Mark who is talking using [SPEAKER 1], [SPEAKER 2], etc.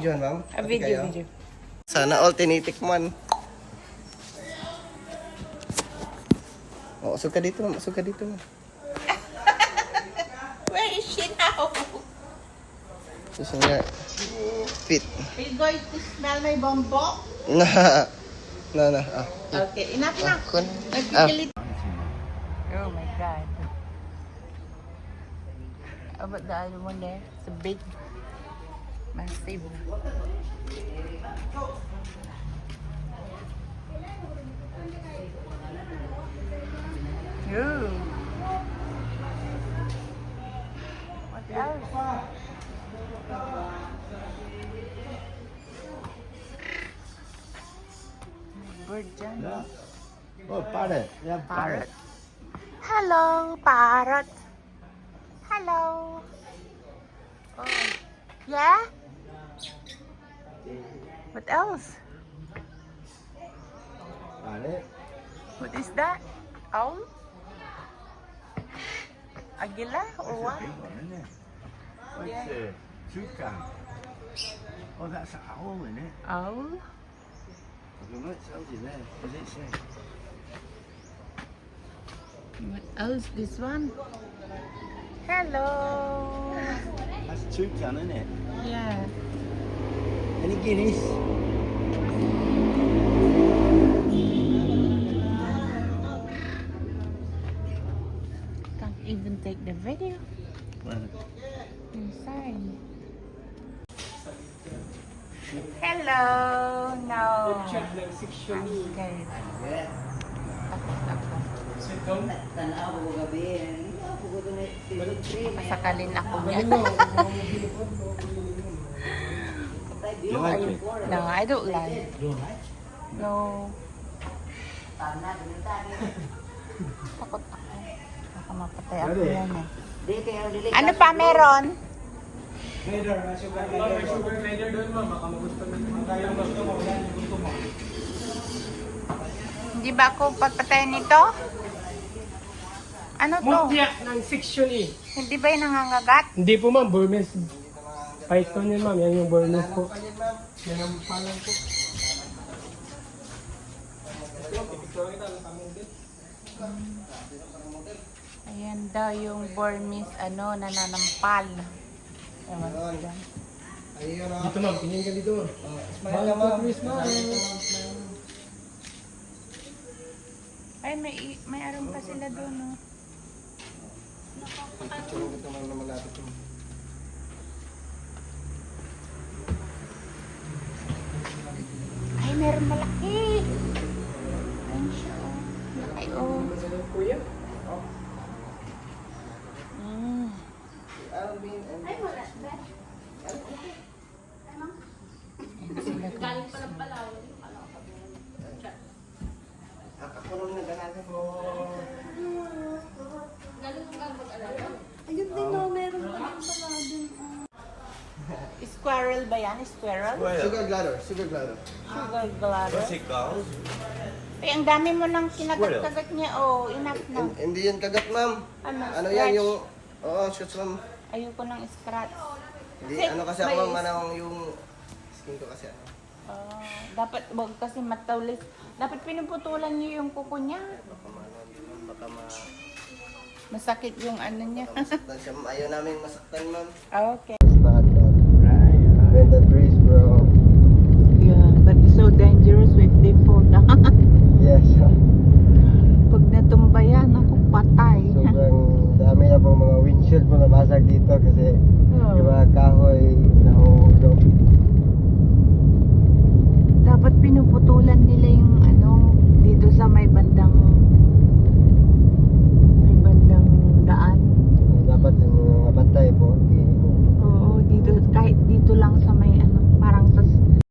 [SPEAKER 1] Video, ma'am?
[SPEAKER 2] A video, video.
[SPEAKER 1] Sana all tinitikman. Oh, usog ka dito, ma'am. Usog ka dito, ma'am.
[SPEAKER 2] Where is she now?
[SPEAKER 1] Gusto niya. Fit.
[SPEAKER 2] Are you going to smell my bonbon?
[SPEAKER 1] Na.
[SPEAKER 2] Okay, enough na.
[SPEAKER 1] Kun.
[SPEAKER 2] Nagpipilit. Oh my God. How about the other one there? It's a big, massive. Ooh. What else? Bird dyan.
[SPEAKER 3] Oh, parrot. Yeah,
[SPEAKER 2] Parrot. Hello, parrot. Hello. Oh. Yeah? What else?
[SPEAKER 3] Parrot.
[SPEAKER 2] What is that? Owl? Agila or what?
[SPEAKER 3] Big one, isn't it? What's a toucan? Oh, that's an owl, isn't it?
[SPEAKER 2] Owl?
[SPEAKER 3] I don't know, it tells you there. Does it say?
[SPEAKER 2] What else? This one? Hello.
[SPEAKER 3] That's a toucan, isn't it?
[SPEAKER 2] Yeah.
[SPEAKER 3] Any guineas?
[SPEAKER 2] Can't even take the video
[SPEAKER 3] Well,
[SPEAKER 2] inside. Hello. No. Okay. Pasakalin ako niya.
[SPEAKER 3] you like it?
[SPEAKER 2] No, I don't like. No. Takot ako. Baka mapatay ako yan eh. Ano pa meron? Hindi ba ako pagpatayin nito? Ano to?
[SPEAKER 4] Mutya ng section E.
[SPEAKER 2] Hindi ba yung nangangagat?
[SPEAKER 4] Hindi po ma'am, Burmese python yun ma'am. Yan yung Burmese po. Yan ang palang po.
[SPEAKER 2] Ayan daw yung Burmese nananampal. Ewan ko dyan.
[SPEAKER 1] Ayun,
[SPEAKER 4] Dito ma'am, tingin ka dito.
[SPEAKER 1] Smile ka, ma'am.
[SPEAKER 2] Ay, may aram pa sila doon, no?
[SPEAKER 1] Picture ito, ma'am, na malapit mo.
[SPEAKER 2] Ay, meron malaki. Ayun siya, oh. Laki, oh.
[SPEAKER 4] Kuya.
[SPEAKER 2] Mm.
[SPEAKER 1] Alvin and... Ako nung nag-alaga mo.
[SPEAKER 2] Ayun din, no. Meron pa din pala dun. Squirrel ba yan? Squirrel?
[SPEAKER 1] Sugar glider, sugar glider.
[SPEAKER 2] Sugar glider?
[SPEAKER 3] What's it called?
[SPEAKER 2] Eh, ang dami mo nang sinagat-kagat niya. Oh, enough na.
[SPEAKER 1] Hindi yan kagat, ma'am. Ano
[SPEAKER 2] Scratch?
[SPEAKER 1] yan yung... Oo, shoots, ma'am.
[SPEAKER 2] Ayoko ng scratch.
[SPEAKER 1] Hindi,
[SPEAKER 2] Kasi
[SPEAKER 1] ano kasi ako,
[SPEAKER 2] may-
[SPEAKER 1] ma'am, manang yung... Skin ko kasi ano.
[SPEAKER 2] Dapat wag kasi mataulis. Dapat pinuputulan niyo yung kuko niya.
[SPEAKER 1] Baka baka
[SPEAKER 2] Masakit yung ano niya.
[SPEAKER 1] masaktan siya. Ayaw namin masaktan, ma'am.
[SPEAKER 2] Okay.
[SPEAKER 1] When the trees grow.
[SPEAKER 2] Yeah, but it's so dangerous if they fall down.
[SPEAKER 1] Yes.
[SPEAKER 2] Pag natumba yan, ako patay.
[SPEAKER 1] Sobrang dami na pong mga windshield po nabasag dito kasi yung mga kahoy